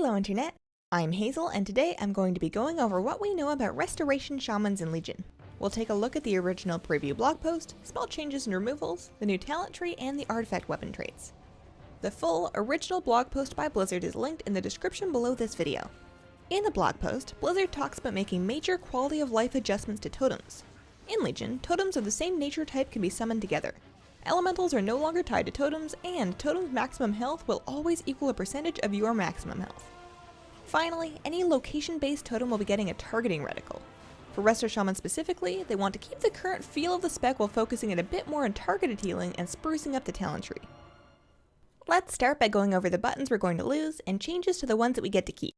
Hello Internet, I'm Hazel and today I'm going to be going over what we know about Restoration Shamans in Legion. We'll take a look at the original preview blog post, spell changes and removals, the new talent tree, and the artifact weapon traits. The full, original blog post by Blizzard is linked in the description below this video. In the blog post, Blizzard talks about making major quality of life adjustments to totems. In Legion, totems of the same nature type can be summoned together. Elementals are no longer tied to totems, and totems' maximum health will always equal a percentage of your maximum health. Finally, any location-based totem will be getting a targeting reticle. For Resto Shaman specifically, they want to keep the current feel of the spec while focusing it a bit more on targeted healing and sprucing up the talent tree. Let's start by going over the buttons we're going to lose and changes to the ones that we get to keep.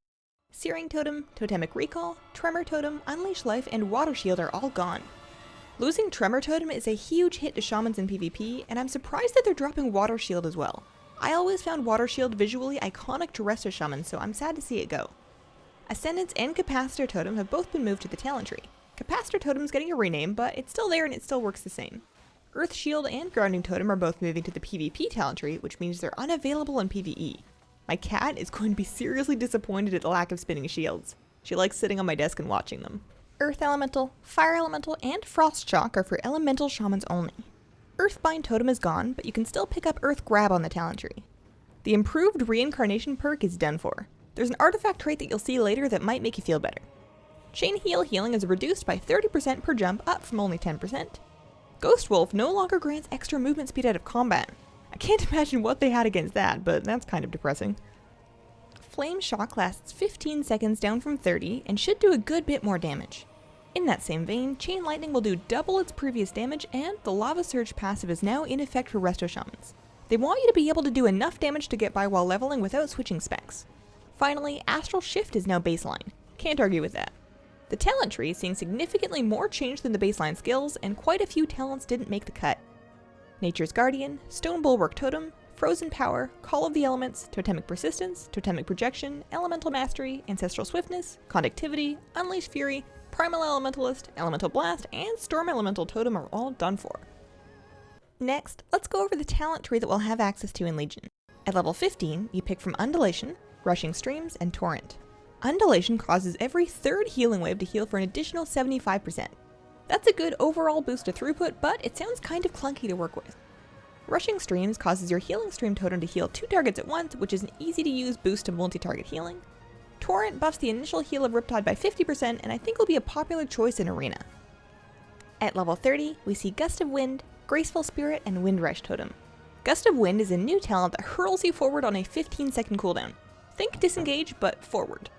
Searing Totem, Totemic Recall, Tremor Totem, Unleash Life, and Water Shield are all gone. Losing Tremor Totem is a huge hit to Shamans in PvP, and I'm surprised that they're dropping Water Shield as well. I always found Water Shield visually iconic to Resto Shaman, so I'm sad to see it go. Ascendance and Capacitor Totem have both been moved to the talent tree. Capacitor Totem's getting a rename, but it's still there and it still works the same. Earth Shield and Grounding Totem are both moving to the PvP talent tree, which means they're unavailable in PvE. My cat is going to be seriously disappointed at the lack of spinning shields. She likes sitting on my desk and watching them. Earth Elemental, Fire Elemental, and Frost Shock are for Elemental Shamans only. Earthbind Totem is gone, but you can still pick up Earth Grab on the talent tree. The improved Reincarnation perk is done for. There's an artifact trait that you'll see later that might make you feel better. Chain Heal healing is reduced by 30% per jump, up from only 10%. Ghost Wolf no longer grants extra movement speed out of combat. I can't imagine what they had against that, but that's kind of depressing. Flame Shock lasts 15 seconds down from 30 and should do a good bit more damage. In that same vein, Chain Lightning will do double its previous damage, and the Lava Surge passive is now in effect for Resto Shamans. They want you to be able to do enough damage to get by while leveling without switching specs. Finally, Astral Shift is now baseline. Can't argue with that. The talent tree is seeing significantly more change than the baseline skills, and quite a few talents didn't make the cut. Nature's Guardian, Stone Bulwark Totem, Frozen Power, Call of the Elements, Totemic Persistence, Totemic Projection, Elemental Mastery, Ancestral Swiftness, Conductivity, Unleashed Fury, Primal Elementalist, Elemental Blast, and Storm Elemental Totem are all done for. Next, let's go over the talent tree that we'll have access to in Legion. At level 15, you pick from Undulation, Rushing Streams, and Torrent. Undulation causes every third healing wave to heal for an additional 75%. That's a good overall boost to throughput, but it sounds kind of clunky to work with. Rushing Streams causes your Healing Stream totem to heal 2 targets at once, which is an easy to use boost to multi-target healing. Torrent buffs the initial heal of Riptide by 50%, and I think will be a popular choice in Arena. At level 30, we see Gust of Wind, Graceful Spirit, and Wind Rush Totem. Gust of Wind is a new talent that hurls you forward on a 15-second cooldown. Think disengage, but forward.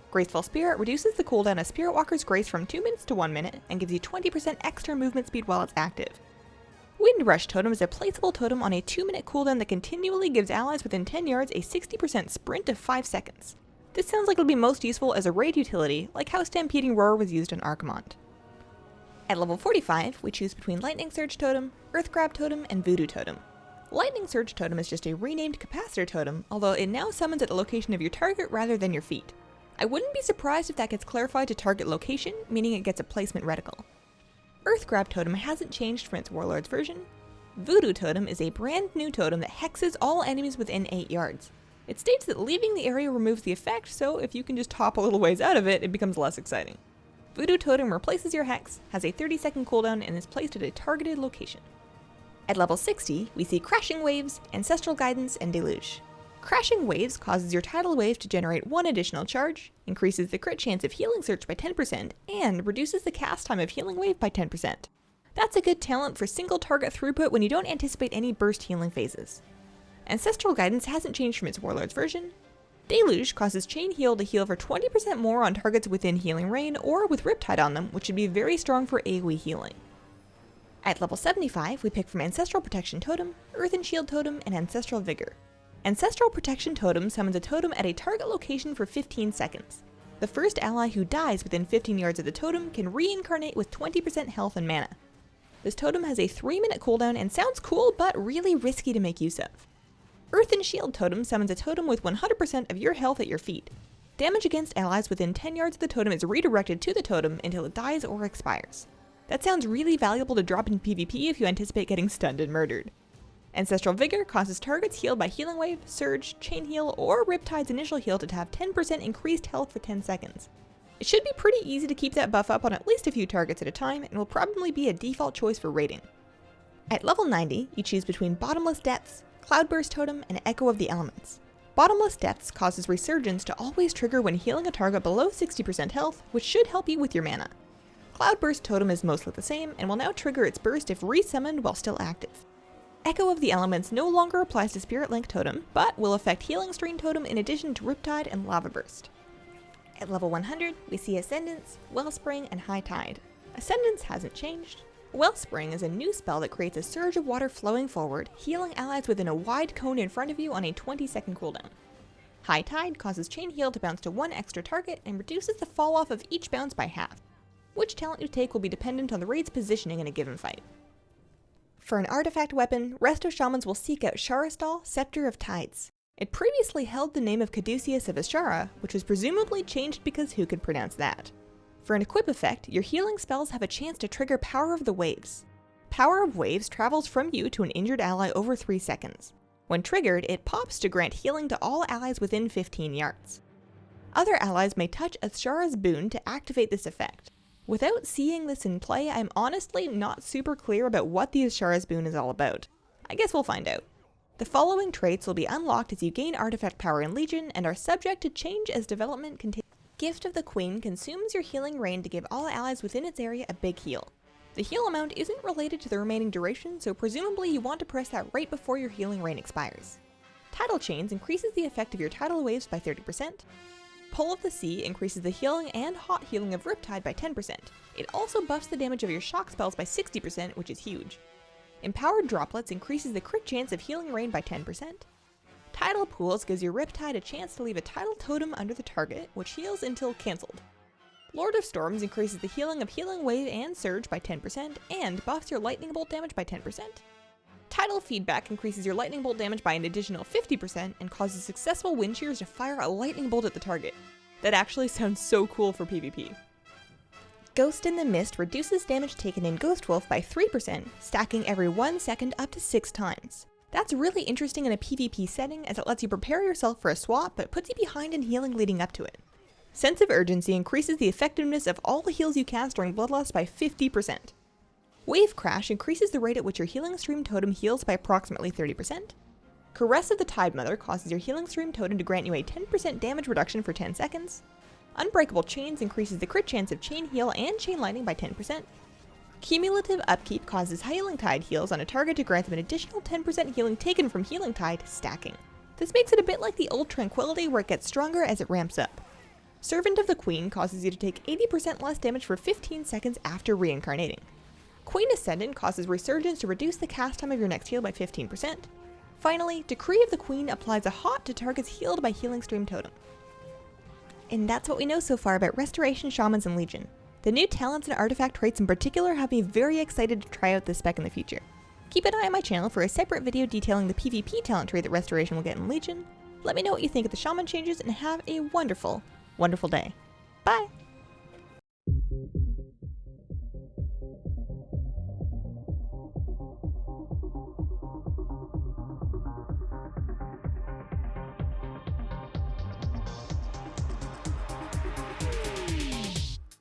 Graceful Spirit reduces the cooldown of Spirit Walker's Grace from 2 minutes to 1 minute, and gives you 20% extra movement speed while it's active. Wind Rush Totem is a placeable totem on a 2-minute cooldown that continually gives allies within 10 yards a 60% sprint of 5 seconds. This sounds like it'll be most useful as a raid utility, like how Stampeding Roar was used on Archimonde. At level 45, we choose between Lightning Surge Totem, Earth Grab Totem, and Voodoo Totem. Lightning Surge Totem is just a renamed Capacitor Totem, although it now summons at the location of your target rather than your feet. I wouldn't be surprised if that gets clarified to target location, meaning it gets a placement reticle. Earth Grab Totem hasn't changed from its Warlords version. Voodoo Totem is a brand new totem that hexes all enemies within 8 yards. It states that leaving the area removes the effect, so if you can just hop a little ways out of it, it becomes less exciting. Voodoo Totem replaces your hex, has a 30-second cooldown, and is placed at a targeted location. At level 60, we see Crashing Waves, Ancestral Guidance, and Deluge. Crashing Waves causes your tidal wave to generate 1 additional charge, increases the crit chance of Healing Search by 10%, and reduces the cast time of Healing Wave by 10%. That's a good talent for single target throughput when you don't anticipate any burst healing phases. Ancestral Guidance hasn't changed from its Warlords version. Deluge causes Chain Heal to heal for 20% more on targets within Healing Rain or with Riptide on them, which should be very strong for AoE healing. At level 75, we pick from Ancestral Protection Totem, Earthen Shield Totem, and Ancestral Vigor. Ancestral Protection Totem summons a totem at a target location for 15 seconds. The first ally who dies within 15 yards of the totem can reincarnate with 20% health and mana. This totem has a 3-minute cooldown and sounds cool, but really risky to make use of. Earthen Shield Totem summons a totem with 100% of your health at your feet. Damage against allies within 10 yards of the totem is redirected to the totem until it dies or expires. That sounds really valuable to drop in PvP if you anticipate getting stunned and murdered. Ancestral Vigor causes targets healed by Healing Wave, Surge, Chain Heal, or Riptide's initial heal to have 10% increased health for 10 seconds. It should be pretty easy to keep that buff up on at least a few targets at a time, and will probably be a default choice for raiding. At level 90, you choose between Bottomless Depths, Cloudburst Totem, and Echo of the Elements. Bottomless Depths causes Resurgence to always trigger when healing a target below 60% health, which should help you with your mana. Cloudburst Totem is mostly the same, and will now trigger its burst if resummoned while still active. Echo of the Elements no longer applies to Spirit Link Totem, but will affect Healing Stream Totem in addition to Riptide and Lava Burst. At level 100, we see Ascendance, Wellspring, and High Tide. Ascendance hasn't changed. Wellspring is a new spell that creates a surge of water flowing forward, healing allies within a wide cone in front of you on a 20-second cooldown. High Tide causes Chain Heal to bounce to one extra target and reduces the fall off of each bounce by half. Which talent you take will be dependent on the raid's positioning in a given fight. For an artifact weapon, Resto Shamans will seek out Sharastal, Scepter of Tides. It previously held the name of Caduceus of Ashara, which was presumably changed because who could pronounce that? For an equip effect, your healing spells have a chance to trigger Power of the Waves. Power of Waves travels from you to an injured ally over 3 seconds. When triggered, it pops to grant healing to all allies within 15 yards. Other allies may touch Ashara's boon to activate this effect. Without seeing this in play, I'm honestly not super clear about what the Ashara's boon is all about. I guess we'll find out. The following traits will be unlocked as you gain artifact power in Legion and are subject to change as development continues. Gift of the Queen consumes your healing rain to give all allies within its area a big heal. The heal amount isn't related to the remaining duration, so presumably you want to press that right before your healing rain expires. Tidal Chains increases the effect of your tidal waves by 30%. Pull of the Sea increases the healing and hot healing of Riptide by 10%. It also buffs the damage of your shock spells by 60%, which is huge. Empowered Droplets increases the crit chance of healing rain by 10%. Tidal Pools gives your Riptide a chance to leave a tidal totem under the target, which heals until cancelled. Lord of Storms increases the healing of Healing Wave and Surge by 10%, and buffs your Lightning Bolt damage by 10%. Tidal Feedback increases your Lightning Bolt damage by an additional 50% and causes successful wind shears to fire a lightning bolt at the target. That actually sounds so cool for PvP. Ghost in the Mist reduces damage taken in Ghost Wolf by 3%, stacking every 1 second up to 6 times. That's really interesting in a PvP setting as it lets you prepare yourself for a swap but puts you behind in healing leading up to it. Sense of Urgency increases the effectiveness of all the heals you cast during Bloodlust by 50%. Wave Crash increases the rate at which your Healing Stream Totem heals by approximately 30%. Caress of the Tide Mother causes your Healing Stream Totem to grant you a 10% damage reduction for 10 seconds. Unbreakable Chains increases the crit chance of Chain Heal and Chain Lightning by 10%. Cumulative Upkeep causes Healing Tide heals on a target to grant them an additional 10% healing taken from Healing Tide, stacking. This makes it a bit like the old Tranquility where it gets stronger as it ramps up. Servant of the Queen causes you to take 80% less damage for 15 seconds after reincarnating. Queen Ascendant causes Resurgence to reduce the cast time of your next heal by 15%. Finally, Decree of the Queen applies a hot to targets healed by Healing Stream Totem. And that's what we know so far about Restoration Shamans in Legion. The new talents and artifact traits in particular have me very excited to try out this spec in the future. Keep an eye on my channel for a separate video detailing the PvP talent trait that Restoration will get in Legion. Let me know what you think of the Shaman changes and have a wonderful, wonderful day. Bye!